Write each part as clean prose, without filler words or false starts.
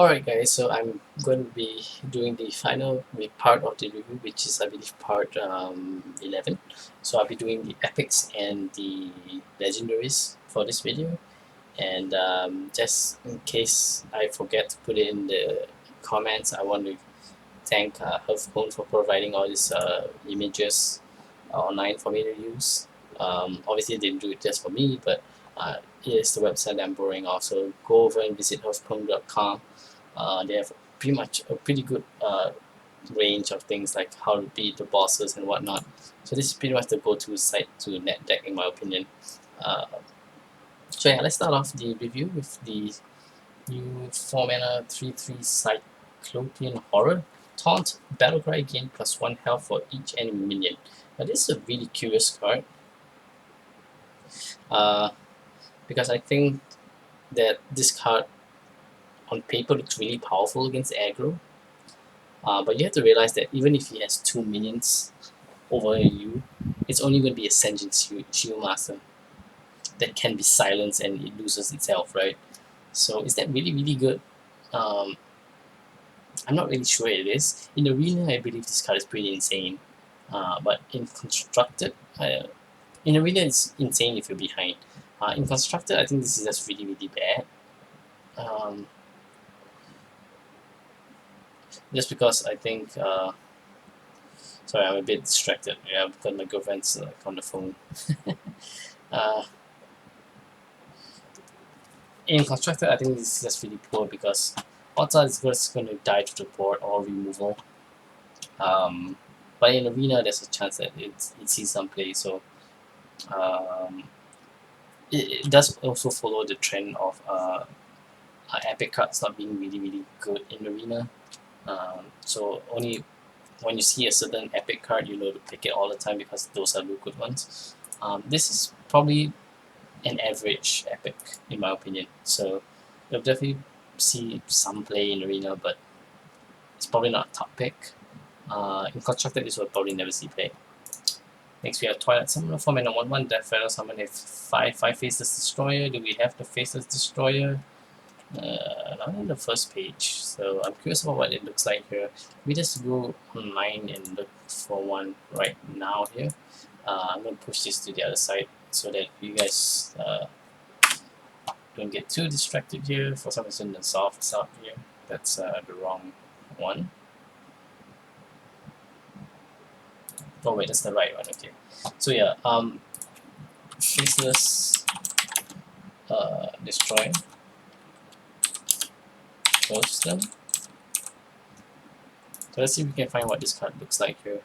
Alright guys, so I'm going to be doing the final part of the review, which is I believe part 11. So I'll be doing the epics and the legendaries for this video. And just in case I forget to put it in the comments, I want to thank Hearthstone for providing all these images online for me to use. Obviously they didn't do it just for me, but it is the website I'm borrowing off, so go over and visit hearthstone.com. They have pretty much a pretty good range of things like how to beat the bosses and whatnot. So this is pretty much the go-to site to net deck in my opinion. Uh, so yeah, let's start off the review with the new 4 mana 3/3 Cyclopean Horror. Taunt, Battlecry, gain +1 health for each enemy minion. Now this is a really curious card uh, because I think that this card on paper looks really powerful against aggro. But you have to realize that even if he has 2 minions over you, it's only going to be a Sentient Shield Master that can be silenced and it loses itself, right? So is that really, really good? Um, I'm not really sure it is. In Arena, I believe this card is pretty insane. But in Constructed, in Arena, it's insane if you're behind. In Constructed, I think this is just really, really bad. Um, just because I think sorry, I'm a bit distracted. Yeah, because my girlfriend's on the phone. uh, in Constructed, I think this is just really poor because outside is just going to die to the board or removal. But in Arena, there's a chance that it sees some play. So um, it does also follow the trend of epic cards not being really, really good in Arena. So only when you see a certain epic card, you know to pick it all the time because those are the good ones. This is probably an average epic in my opinion. So you'll definitely see some play in Arena, but it's probably not a top pick. In Constructed, this will probably never see play. Next, we have Twilight Summoner, 4 mana 1/1, Death Feather Summon a 5/5 Faceless Destroyer. Do we have the Faceless Destroyer? Not on the first page, so I'm curious about what it looks like here. We just go online and look for one right now here. I'm going to push this to the other side so that you guys don't get too distracted here. For some reason the soft's out here. That's the wrong one. Oh wait, that's the right one, okay. So yeah, Faceless Destroy. Close them. So let's see if we can find what this card looks like here.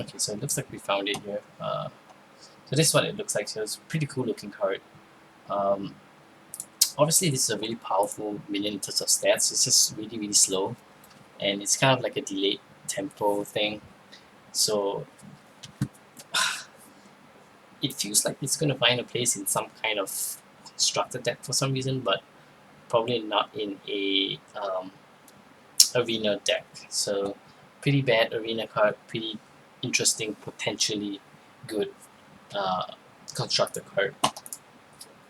Okay, so it looks like we found it here. So this is what it looks like. So it's a pretty cool looking card. Obviously, this is a really powerful minion in terms of stats. It's just really, really slow. And it's kind of like a delayed tempo thing. So it feels like it's going to find a place in some kind of constructed deck for some reason, but probably not in a arena deck. So pretty bad arena card, pretty interesting, potentially good constructed card.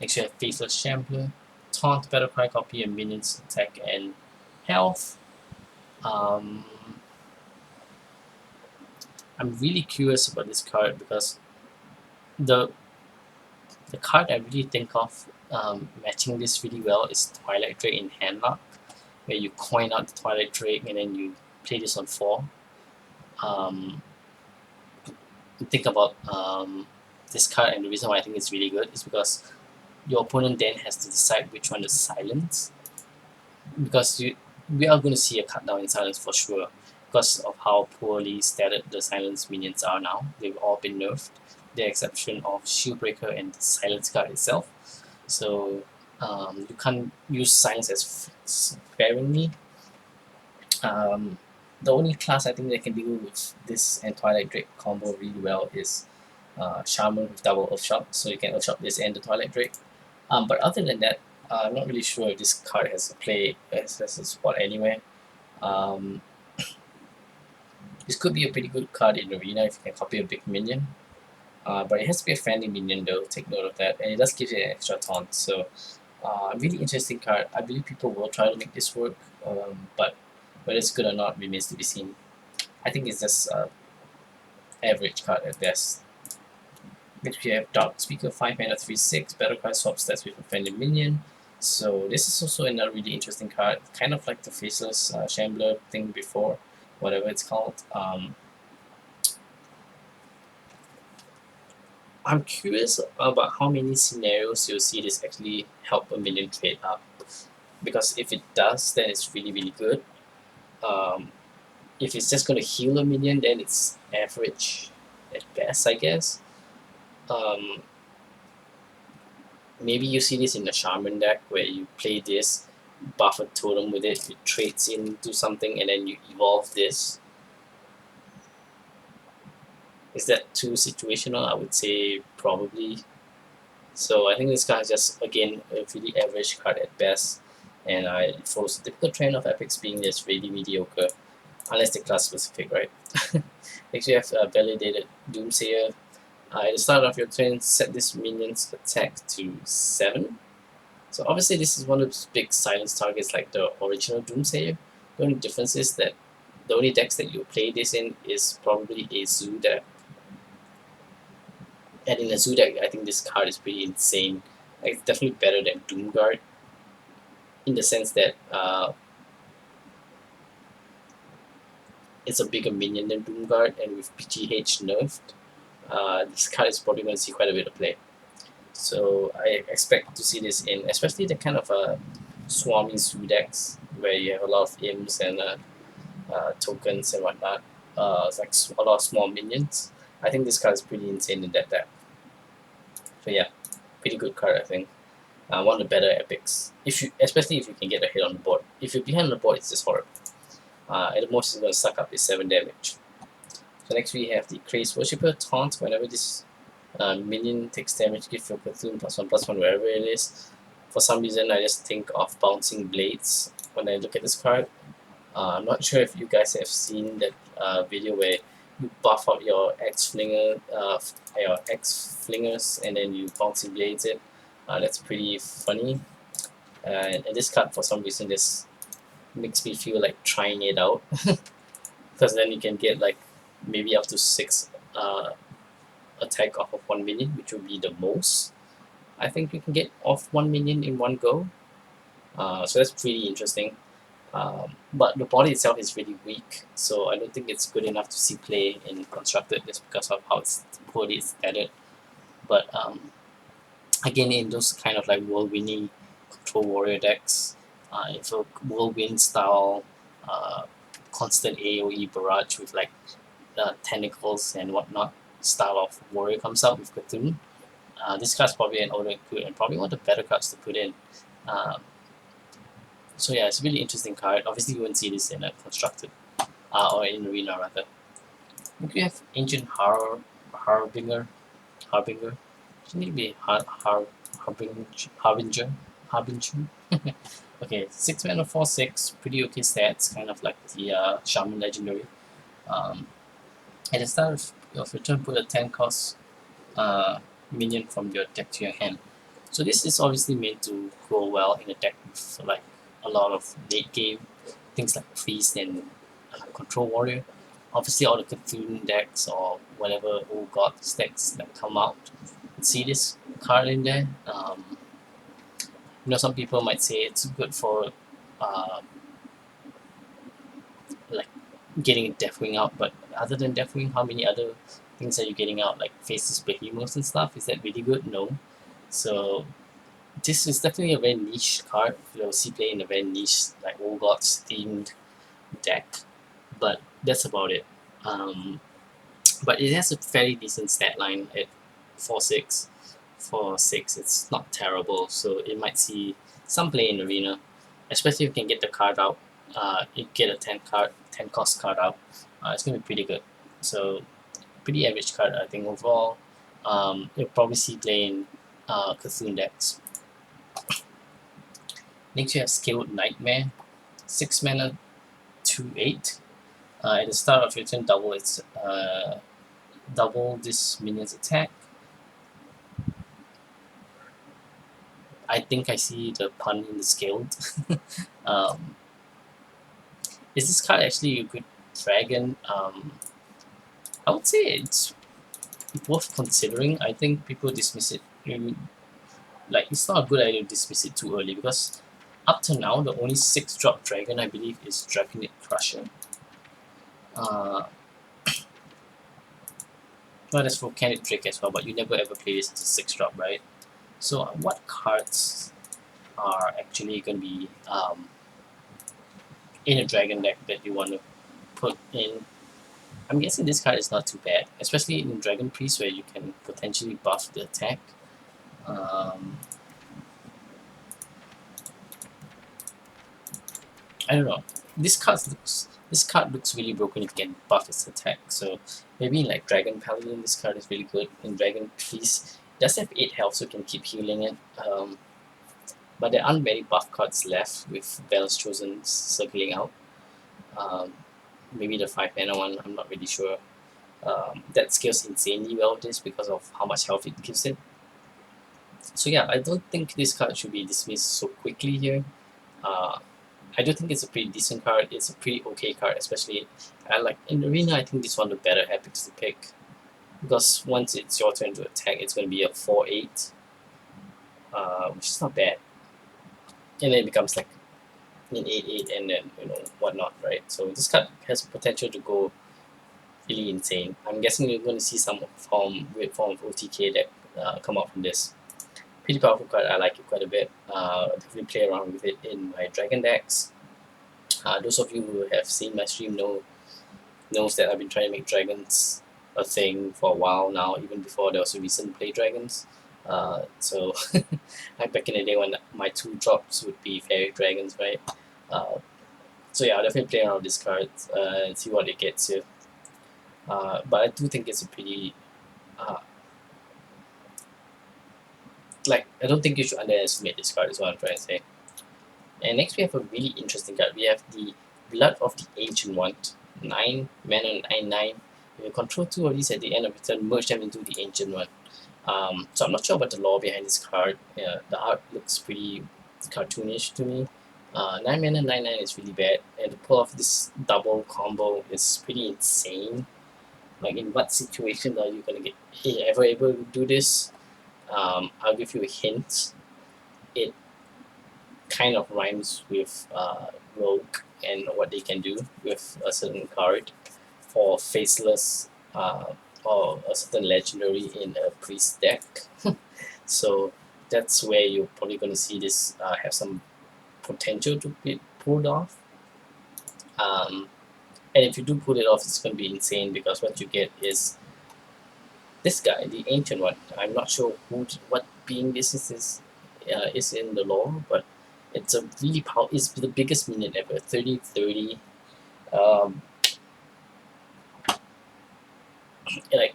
Next you have Faceless Champion, Taunt, Battlecry, copy and minions attack and health. I'm really curious about this card because the card I really think of matching this really well is Twilight Drake in Handlock, where you coin out the Twilight Drake and then you play this on 4. Um, think about this card, and the reason why I think it's really good is because your opponent then has to decide which one to silence, because we are going to see a cut down in silence for sure because of how poorly statted the silence minions are now. They've all been nerfed, the exception of Shieldbreaker and the silence card itself. So you can't use silence as sparingly. The only class I think that can deal with this and Twilight Drake combo really well is Shaman with double Earthshock, so you can Earthshock this and the Twilight Drake. But other than that, I'm not really sure if this card has a play, has a spot anywhere. Um, this could be a pretty good card in Arena if you can copy a big minion. But it has to be a friendly minion though, take note of that. And it does give you an extra taunt, so really interesting card. I believe people will try to make this work, but whether it's good or not remains to be seen. I think it's just average card at best. Next we have Dark Speaker, 5 mana 3/6, Battlecry swap stats with a friendly minion. So this is also another really interesting card, kind of like the Faceless Shambler thing before, whatever it's called. I'm curious about how many scenarios you'll see this actually help a minion trade up. Because if it does, then it's really, really good. If it's just going to heal a minion, then it's average at best, I guess. Um, Maybe you see this in the Shaman deck where you play this, buff a totem with it, it trades into something, and then you evolve this. Is that too situational? I would say probably. So I think this card is just, again, a really average card at best, and it follows the typical trend of epics being just really mediocre, unless they're class specific, right? Next, we have Validated Doomsayer. At the start of your turn, set this minion's attack to 7. So obviously this is one of those big silence targets like the original Doomsayer. The only difference is that the only decks that you play this in is probably a Zoo deck. And in a Zoo deck, I think this card is pretty insane. Like, it's definitely better than Doomguard, in the sense that it's a bigger minion than Doomguard, and with PGH nerfed, this card is probably going to see quite a bit of play. So I expect to see this in, especially the kind of swarmy Zoo decks where you have a lot of imps and tokens and whatnot. It's like a lot of small minions. I think this card is pretty insane in that deck. So yeah, pretty good card, I think. One of the better epics. Especially if you can get a hit on the board. If you're behind on the board, it's just horrible. At the most, it's going to suck up is 7 damage. So next we have the Crazed Worshipper Taunt. Whenever this minion takes damage, give your platoon +1/+1 wherever it is. For some reason, I just think of Bouncing Blades when I look at this card. I'm not sure if you guys have seen that video where you buff out your X-Flingers, and then you Bouncing Blades it. That's pretty funny. And this card, for some reason, just makes me feel like trying it out. Because then you can get like maybe up to 6 attack off of 1 minion, which would be the most I think you can get off 1 minion in one go. So that's pretty interesting. But the body itself is really weak, so I don't think it's good enough to see play in Constructed just because of how it's poorly statted. But again, in those kind of like whirlwindy control warrior decks, if a whirlwind style constant AoE barrage with like tentacles and whatnot style of warrior comes out with Cthulhu, this card's probably an auto include and probably one of the better cards to put in. So yeah, it's a really interesting card. Obviously, you won't see this in a Constructed, or in Arena rather. Then we have Ancient Harbinger. Shouldn't it be Harbinger? Okay, 6 mana 4/6, pretty okay stats, kind of like the Shaman Legendary. At the start of your turn, put a 10 cost minion from your deck to your hand. So this is obviously made to go well in a deck with like a lot of late game things like Feast and Control Warrior. Obviously, all the Cthulhu decks or whatever old god decks that come out, see this card in there. Some people might say it's good for like getting Deathwing out, but other than Deathwing, how many other things are you getting out? Like Faces Behemoths and stuff? Is that really good? No. So this is definitely a very niche card. You'll see play in a very niche, like old gods themed deck, but that's about it. But it has a fairly decent stat line at 4/6. 4/6, it's not terrible, so it might see some play in Arena, especially if you can get the card out. You get a 10 cost card out. It's gonna be pretty good. So pretty average card, I think overall. You'll probably see play in Cthulhu decks. Next you have Skilled Nightmare, 6 mana 2/8. At the start of your turn, double its double this minion's attack. I think I see the pun in the scaled. um, is this card actually a good dragon? I would say it's worth considering. I think people dismiss it. Like it's not a good idea to dismiss it too early because up to now the only 6-drop dragon I believe is Dragonite Crusher. Uh, well, there's Volcanic Drake as well, but you never ever play this as a 6-drop, right? So what cards are actually going to be in a dragon deck that you want to put in? I'm guessing this card is not too bad, especially in Dragon Priest where you can potentially buff the attack. Um, I don't know. This card looks really broken if you can buff its attack. So maybe in like Dragon Paladin, this card is really good. In Dragon Priest, it does have 8 health, so you can keep healing it. But there aren't many buff cards left with Val's Chosen circling out. Um, Maybe the 5 mana one, I'm not really sure. That scales insanely well with this because of how much health it gives it. So yeah, I don't think this card should be dismissed so quickly here. Uh, I do think it's a pretty decent card. It's a pretty okay card, especially like in Arena. I think this one of the better epics to pick because once it's your turn to attack, it's going to be a 4/8, which is not bad, and then it becomes like an 8/8, and then whatnot, right? So this card has potential to go really insane. I'm guessing you're going to see some weird form of OTK that come out from this. Pretty powerful card. I like it quite a bit. Definitely play around with it in my dragon decks. Those of you who have seen my stream knows that I've been trying to make dragons a thing for a while now, even before there was a reason to play dragons. So like back in the day when my 2 drops would be fairy dragons, right? So yeah, I'll definitely play around with this card and see what it gets you. But I do think it's a pretty uh, I don't think you should underestimate this card is what I'm trying to say. And next we have a really interesting card. We have the Blood of the Ancient One. 9 mana, 9/9. If you control 2 of these at the end of your turn, merge them into the Ancient One. So I'm not sure about the lore behind this card. Yeah, the art looks pretty cartoonish to me. 9 mana, 9/9 is really bad. And to pull off this double combo is pretty insane. Like in what situation are you gonna get ever able to do this? I'll give you a hint. It kind of rhymes with Rogue and what they can do with a certain card, or Faceless, or a certain legendary in a priest deck. So that's where you're probably going to see this have some potential to be pulled off. And if you do pull it off, it's going to be insane because what you get is this guy, the Ancient One. I'm not sure what being this is in the lore, but it's a really powerful. It's the biggest minion ever. 30/30. Um, like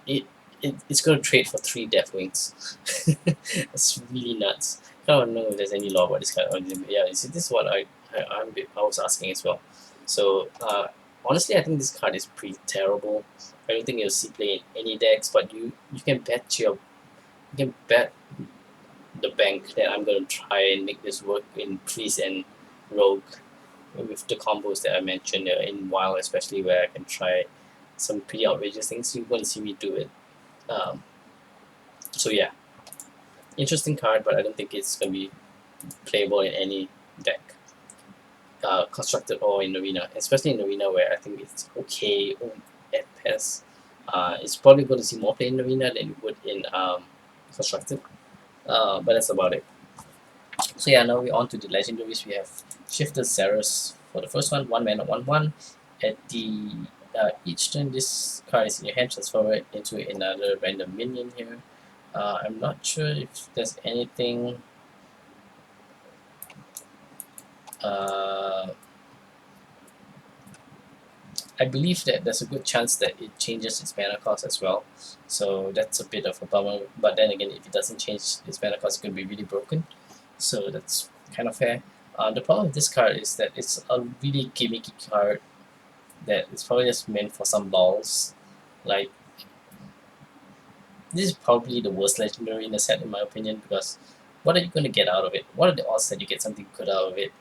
it's gonna trade for 3 death wings. That's really nuts. I don't know if there's any law about this kind of thing. Yeah, you see, this is what I was asking as well. So honestly, I think this card is pretty terrible. I don't think you'll see play in any decks, but you can bet the bank that I'm gonna try and make this work in Priest and Rogue with the combos that I mentioned in Wild, especially where I can try some pretty outrageous things. You're going to see me do it. Um, so yeah, interesting card, but I don't think it's going to be playable in any deck, constructed or in Arena, especially in Arena where I think it's okay at best. It's probably going to see more play in Arena than you would in constructed, but that's about it. So yeah, now we're on to the legendaries. We have Shifted Ceres for the first one, 1 mana, 1/1. At the each turn this card is in your hand, transfer it into another random minion here. I'm not sure if there's anything. I believe that there's a good chance that it changes its mana cost as well. So that's a bit of a bummer. But then again, if it doesn't change its mana cost, it's going to be really broken. So that's kind of fair. The problem with this card is that it's a really gimmicky card that is probably just meant for some lulls. Like This is probably the worst legendary in the set, in my opinion, because what are you going to get out of it? What are the odds that you get something good out of it?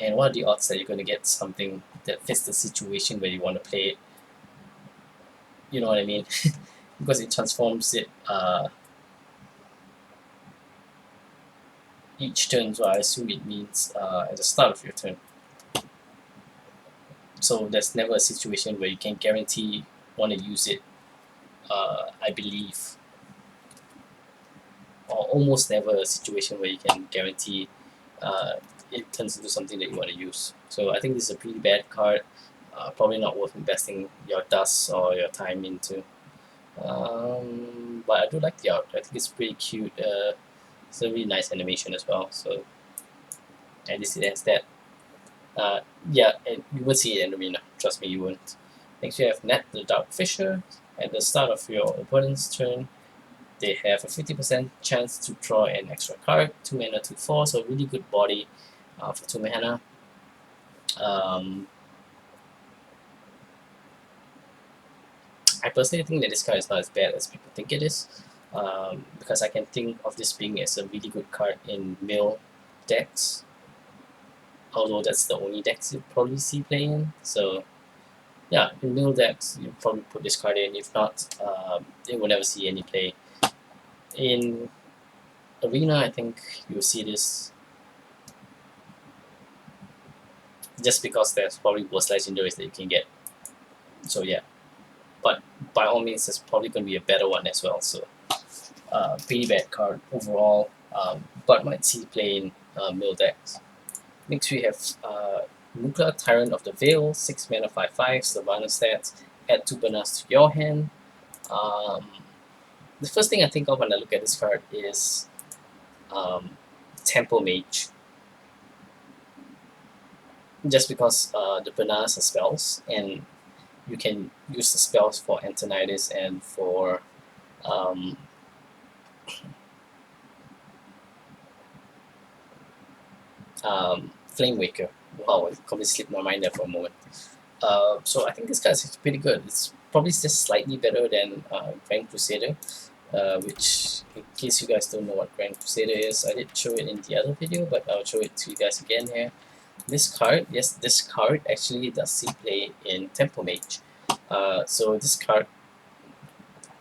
And what are the odds that you're going to get something that fits the situation where you want to play it? You know what I mean? Because it transforms it each turn, so I assume it means at the start of your turn. So there's never a situation where you can guarantee want to use it, I believe, or almost never a situation where you can guarantee uh, it turns into something that you want to use. So I think this is a pretty bad card. Probably not worth investing your dust or your time into. But I do like the art. I think it's pretty cute. It's a really nice animation as well. So at least it has that. Uh, yeah, and you will see it in the arena. Trust me, you won't. Next, you have Net the Dark Fisher. At the start of your opponent's turn, they have a 50% chance to draw an extra card, 2 mana, 2/4, so really good body for 2 mana. Um, I personally think that this card is not as bad as people think it is, because I can think of this being as a really good card in mill decks, although that's the only decks you probably see playing. So yeah, in mill decks, you probably put this card in. If not, you will never see any play. In arena, I think you'll see this just because there's probably worse legendaries that you can get. So yeah, but by all means, there's probably going to be a better one as well. So pretty bad card overall, but might see play in mill decks. Next we have Nuclear Tyrant of the Veil, 6 mana 5/5, Sylvanas stats, add 2 bananas to your hand. Um, the first thing I think of when I look at this card is Temple Mage. Just because the bananas are spells, and you can use the spells for Antonitis and for um, Flame Waker. Wow, it completely slipped my mind there for a moment. So I think this card is pretty good. It's probably just slightly better than Grand Crusader, which, in case you guys don't know what Grand Crusader is, I did show it in the other video, but I'll show it to you guys again here. This card, yes, this card actually does see play in Temple Mage. So this card,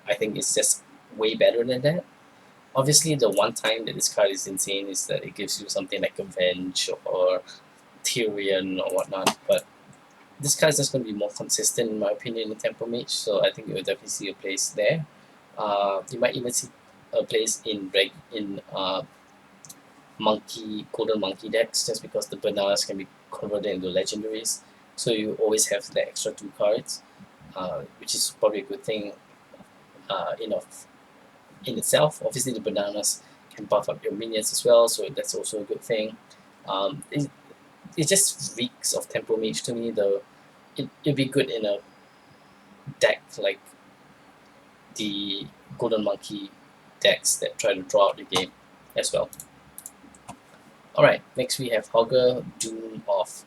I think, is just way better than that. Obviously, the one time that this card is insane is that it gives you something like Avenge or Tyrion or whatnot, but this card is just going to be more consistent in my opinion in Temple Mage, so I think you will definitely see a place there. You might even see a place in monkey golden monkey decks just because the bananas can be converted into legendaries, so you always have the extra 2 cards, which is probably a good thing in of in itself. Obviously, the bananas can buff up your minions as well, so that's also a good thing. It just reeks of Temple Mage to me, though. It'd be good in a deck like the Golden Monkey decks that try to draw out the game as well. Alright, next we have Hogger, Doom of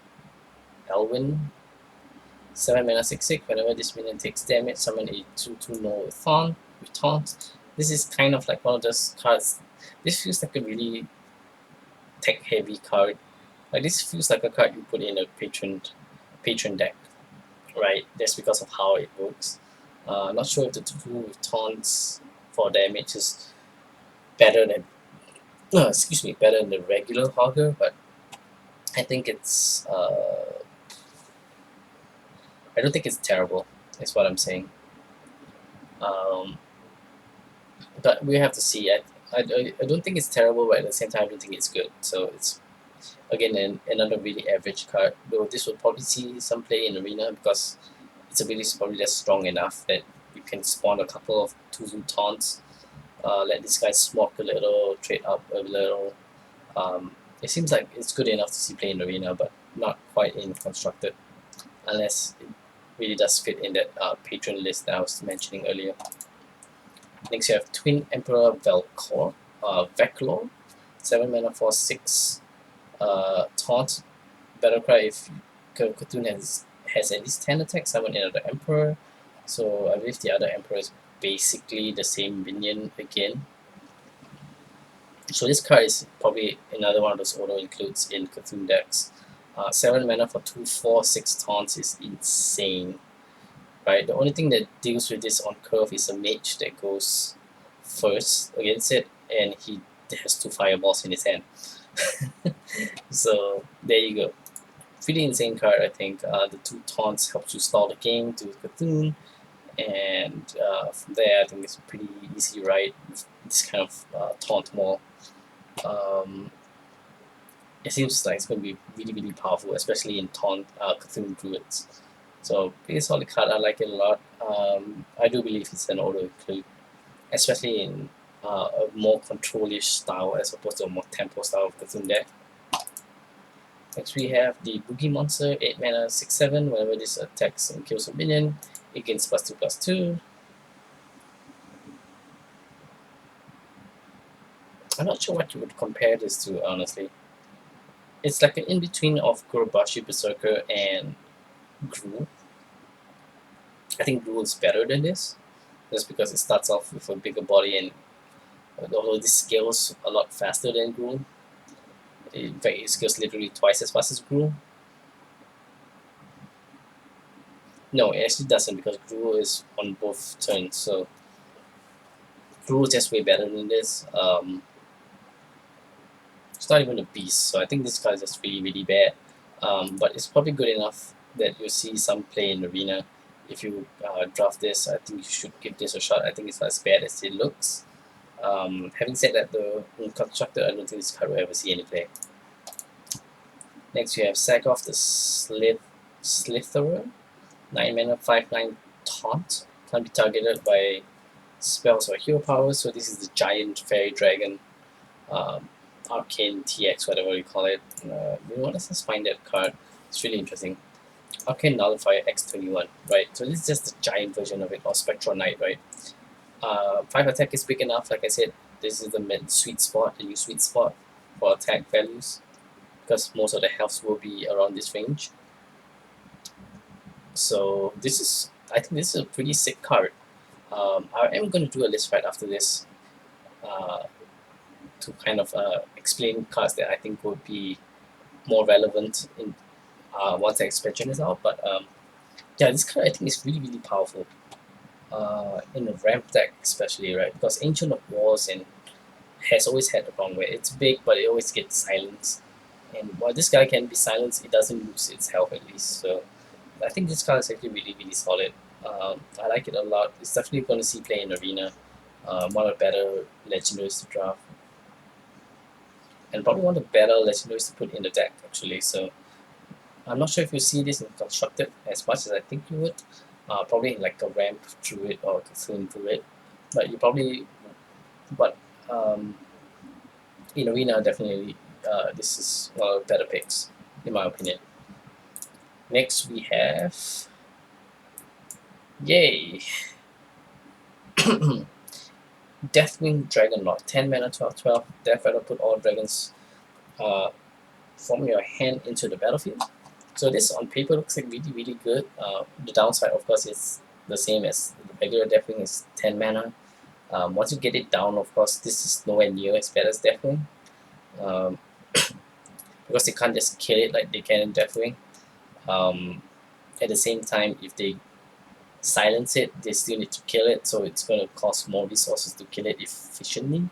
Elwyn. 7 mana 6/6. Whenever this minion takes damage, summon a 2/2 null with taunt. This is kind of like one of those cards. This feels like a really tech heavy card. Like this feels like a card you put in a patron deck, right? That's because of how it works. Not sure if the 2/2 with taunts for damage is better than better than the regular Hogger, but I think it's I don't think it's terrible. Is what I'm saying. Um, but we have to see. I don't think it's terrible, but at the same time, I don't think it's good. So it's again another really average card. Though this will probably see some play in arena because its ability is probably just strong enough that you can spawn a couple of 2/2 taunts. Let this guy smoke a little, trade up a little. It seems like it's good enough to see play in arena, but not quite in constructed, unless it really does fit in that patron list that I was mentioning earlier. Next, you have Twin Emperor Veclor, 7 mana for 6 taunt. Battlecry if Cthulhu has at least 10 attacks, summon another Emperor. So I believe the other Emperor is basically the same minion again. So this card is probably another one of those auto includes in Cthulhu decks. 7 mana for 2/4/6 taunts is insane, right? The only thing that deals with this on curve is a mage that goes first against it, and he has 2 fireballs in his hand. So there you go. Pretty insane card, I think. The 2 taunts helps you stall the game to Cthulhu, and from there, I think it's a pretty easy ride with this kind of taunt wall. It seems like it's going to be really, really powerful, especially in taunt Cthulhu Druids. So pretty solid card. I like it a lot. I do believe it's an auto include, especially in a more controlish style as opposed to a more tempo style of Cthulhu deck. Next we have the Boogie Monster, 8 mana, 6/7. Whenever this attacks and kills a minion, it gains +2/+2. I'm not sure what you would compare this to, honestly. It's like an in-between of Gurubashi Berserker and Gru. I think Gru is better than this, just because it starts off with a bigger body, and although this scales a lot faster than Gru, in fact it scales literally twice as fast as Gru. No, it actually doesn't, because Gru is on both turns, so Gru is just way better than this. It's not even a beast, so I think this card is just really, really bad. But it's probably good enough that you see some play in Arena. If you draft this, I think you should give this a shot. I think it's not as bad as it looks. Having said that, the Constructor, I don't think this card will ever see any play. Next, we have Sack Off the Slitherer. 9 mana, 5/9 taunt. Can't be targeted by spells or hero powers, so this is the giant fairy dragon. Arcane TX, whatever you call it. Let's just find that card. It's really interesting. Arcane Nullifier X21, right? So this is just the giant version of it, or Spectral Knight, right? 5 attack is big enough, like I said. This is the sweet spot, the new sweet spot for attack values, because most of the healths will be around this range. So I think this is a pretty sick card. I am going to do a list right after this to kind of explain cards that I think would be more relevant in once the expansion is out. But yeah, this card I think is really, really powerful in a ramp deck especially, right? Because Ancient of Wars and has always had the problem where it's big, but it always gets silenced. And while this guy can be silenced, it doesn't lose its health at least. So I think this card is actually really, really solid. I like it a lot. It's definitely going to see play in Arena. One of the better legendaries to draft. And probably one of the better legendaries to put in the deck, actually. So I'm not sure if you see this in Constructed as much as I think you would. Probably in like a Ramp Druid or Cthulhu Druid. But you probably... But in Arena, definitely this is one of the better picks, in my opinion. Next we have... Yay! Deathwing Dragonlord, 10 mana, 12/12. Death Rattle, put all dragons from your hand into the battlefield. So this on paper looks like really, really good. The downside, of course, is the same as the regular Deathwing, is 10 mana. Once you get it down, of course, this is nowhere near as bad as Deathwing. Because they can't just kill it like they can in Deathwing. At the same time, if they silence it, they still need to kill it, so it's going to cost more resources to kill it efficiently.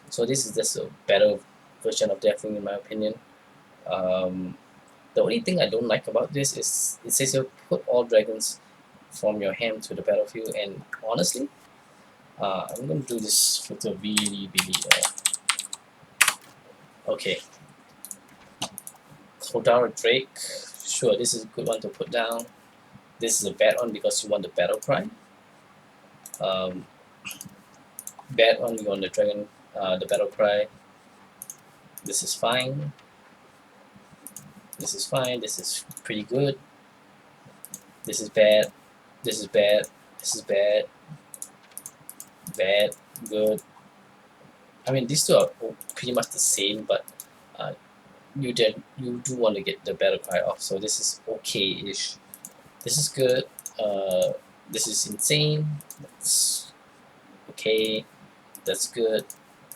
So this is just a better version of Deathwing in my opinion. The only thing I don't like about this is it says you put all dragons from your hand to the battlefield, and honestly, I'm going to do this with a really, really... okay. Kodara Drake, sure, this is a good one to put down. This is a bad one because you want the battle cry. Bad one, you want the dragon, the battle cry. This is fine. This is fine. This is pretty good. This is bad. This is bad. This is bad. Bad. Good. I mean, these two are pretty much the same, but you do want to get the battle cry off. So this is okay-ish. This is good. This is insane. That's okay. That's good.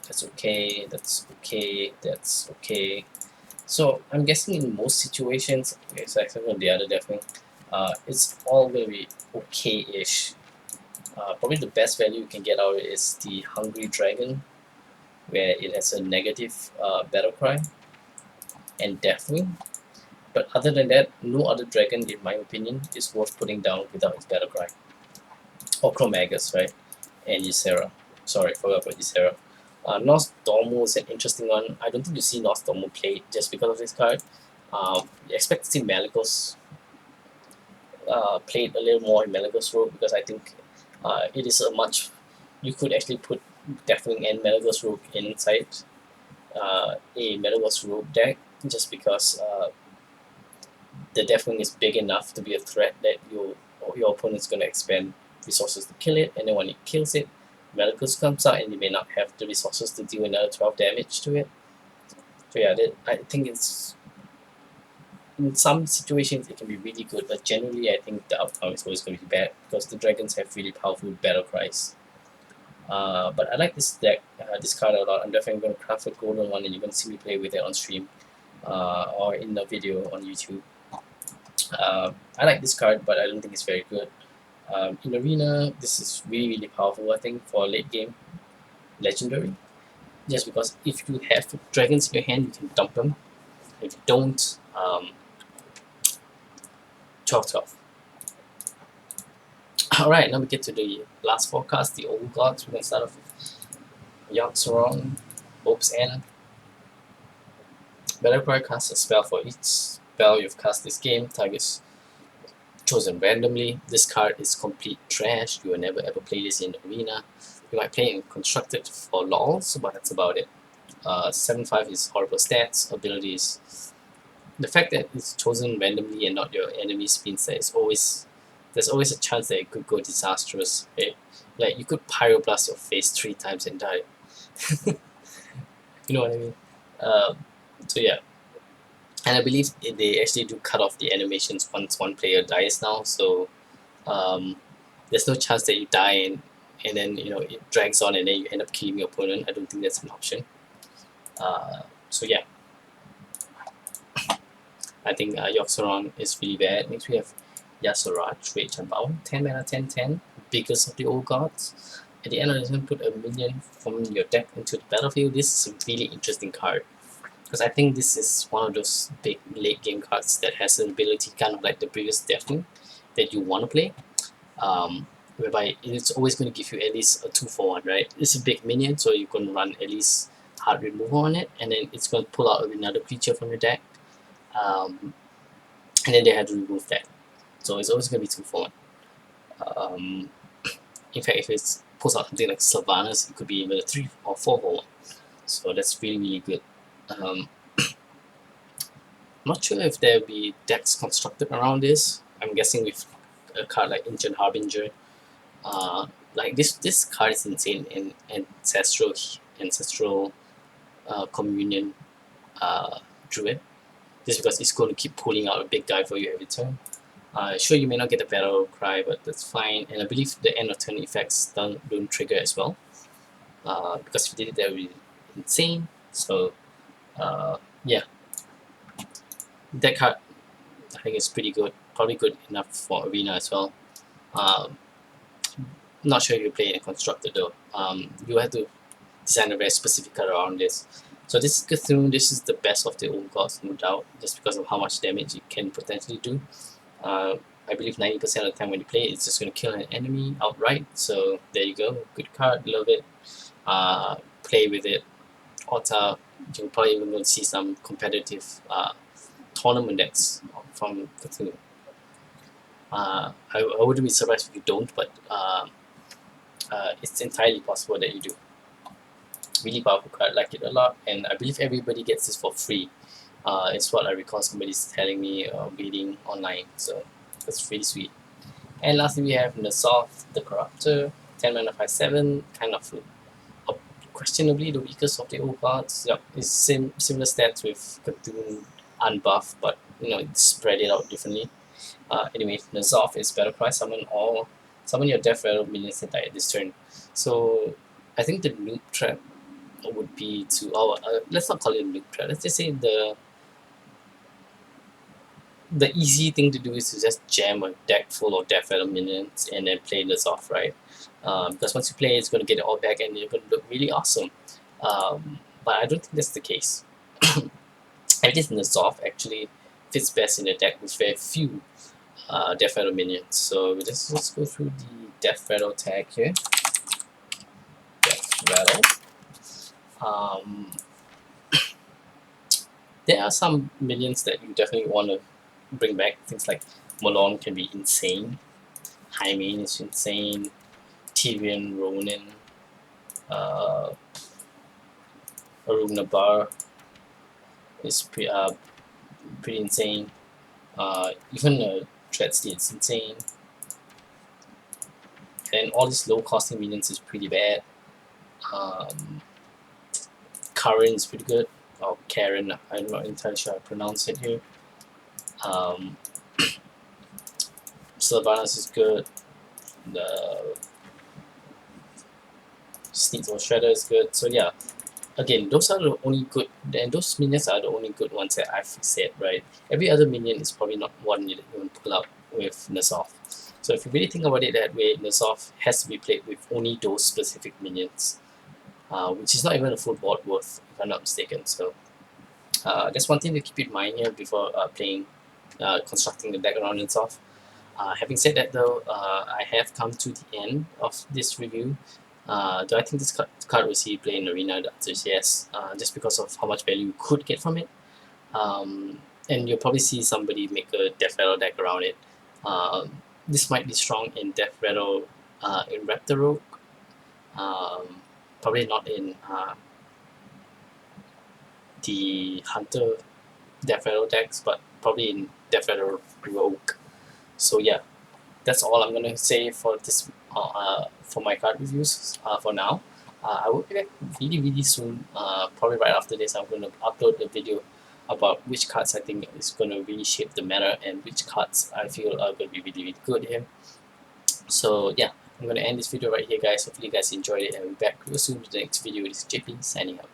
That's okay. That's okay. That's okay. So I'm guessing in most situations, except for the other definitely, it's all gonna be okay-ish. Probably the best value you can get out of it is the Hungry Dragon, where it has a negative battle cry and deathwing. But other than that, no other dragon, in my opinion, is worth putting down without its battle cry. Or Chromagus, right? And Ysera. Sorry, forgot about Ysera. Nostormo is an interesting one. I don't think you see Nostormo played just because of this card. You expect to see Malygos played a little more in Malygos Rogue because I think it is a much. You could actually put Deathwing and Malygos Rogue inside a Malygos Rogue deck just because the Deathwing is big enough to be a threat that your opponent's going to expend resources to kill it, and then when it kills it, Malygos comes out and you may not have the resources to deal another 12 damage to it. So yeah, I think it's in some situations it can be really good, but generally I think the outcome is always going to be bad because the dragons have really powerful battle cries. But I like this deck, this card a lot. I'm definitely going to craft a golden one, and you're going to see me play with it on stream or in the video on YouTube. I like this card, but I don't think it's very good. In Arena, this is really, really powerful, I think, for late game Legendary. Just because if you have dragons in your hand, you can dump them. If you don't, 12/12. Alright, now we get to the last forecast, the old gods. We're going to start off with Yogg-Saron, Hope's End. Battlecry casts a spell for each spell you've cast this game. Targets chosen randomly. This card is complete trash. You will never ever play this in Arena. You might play it constructed for lols, but that's about it. 7/5 is horrible stats, abilities. The fact that it's chosen randomly and not your enemy's spin set is always there's always a chance that it could go disastrous. Right? Like you could pyroblast your face 3 times and die. You know what I mean? So yeah, and I believe they actually do cut off the animations once one player dies now. So um, there's no chance that you die and then it drags on and then you end up killing your opponent. I don't think that's an option. So yeah, I think Yogg-Saron is really bad. Next we have Yasurat, Rage Unbound, 10 mana 10/10, biggest of the old gods. At the end of the turn, put a minion from your deck into the battlefield. This is a really interesting card because I think this is one of those big late game cards that has an ability kind of like the previous Deathwing that you want to play. Whereby it's always going to give you at least a 2/1, right? It's a big minion, so you can run at least hard removal on it, and then it's going to pull out another creature from your deck, and then they have to remove that. So it's always going to be 2/1. Um, in fact, if it pulls out something like Sylvanas, it could be even a 3 or 4/1. So that's really, really good. I'm not sure if there will be decks constructed around this. I'm guessing with a card like Ancient Harbinger. Like this card is insane in ancestral communion druid. Just because it's going to keep pulling out a big guy for you every turn. Sure, you may not get the battle cry, but that's fine. And I believe the end of turn effects don't trigger as well. Because if you did it, that would be insane. So yeah, that card I think is pretty good. Probably good enough for arena as well. Not sure if you play it in constructed though. You have to design a very specific card around this. So this is Cthulhu. This is the best of the old gods, no doubt, just because of how much damage it can potentially do. I believe 90% of the time when you play it, it's just going to kill an enemy outright. So there you go. Good card, love it. Play with it. Ota, you're probably even going to see some competitive tournament decks from Cthulhu. I wouldn't be surprised if you don't, but it's entirely possible that you do. Really powerful card, like it a lot, and I believe everybody gets this for free. It's what I recall somebody's telling me reading online, so that's really sweet. And lastly, we have Nasoth, the Corruptor, 10 mana 5/7, kind of questionably the weakest of the old cards. Yep, it's similar stats with Cthulhu unbuffed, but it's spread it out differently. Anyway, Nasoth is battle cry, summon all summon your Death Rattle minions and die at this turn. So I think the loop trap would be to, let's not call it a loop trap, let's just say the easy thing to do is to just jam a deck full of Death Rattle minions and then play this off, right? Because once you play, it's going to get it all back and you're going to look really awesome. But I don't think that's the case. I think Nuzov actually fits best in a deck with very few Death Rattle minions. So let's go through the Death Rattle tag here. Death Rattle. There are some minions that you definitely want to bring back. Things like Malone can be insane. Hymen is insane. Tyrion, Ronin, Aruna Bar is pretty insane. Even Treadsteed is insane. And all these low costing minions is pretty bad. Karen is pretty good. Or Karen, I'm not entirely sure how to pronounce it here. Sylvanas is good. The Sneak or Shredder is good. So yeah, again, those are the only good, and those minions are the only good ones that I've said, right? Every other minion is probably not one you can pull out with Nuzov. So if you really think about it that way, Nuzov has to be played with only those specific minions, which is not even a full board worth, if I'm not mistaken. So that's one thing to keep in mind here before constructing the deck around Nuzov. Having said that though, I have come to the end of this review. Do I think this card will see play in Arena? The answer is yes, just because of how much value you could get from it. And you'll probably see somebody make a Death Rattle deck around it. This might be strong in Death Rattle in Raptor Rogue. Probably not in the Hunter Death Rattle decks, but probably in Death Rattle Rogue. So yeah, that's all I'm gonna say for this for my card reviews for now. I will be back really soon. Probably right after this, I'm gonna upload a video about which cards I think is gonna really shape the meta and which cards I feel are gonna be really good here. So yeah, I'm gonna end this video right here, guys. Hopefully you guys enjoyed it, and we'll be back real soon with the next video. This is JP signing out.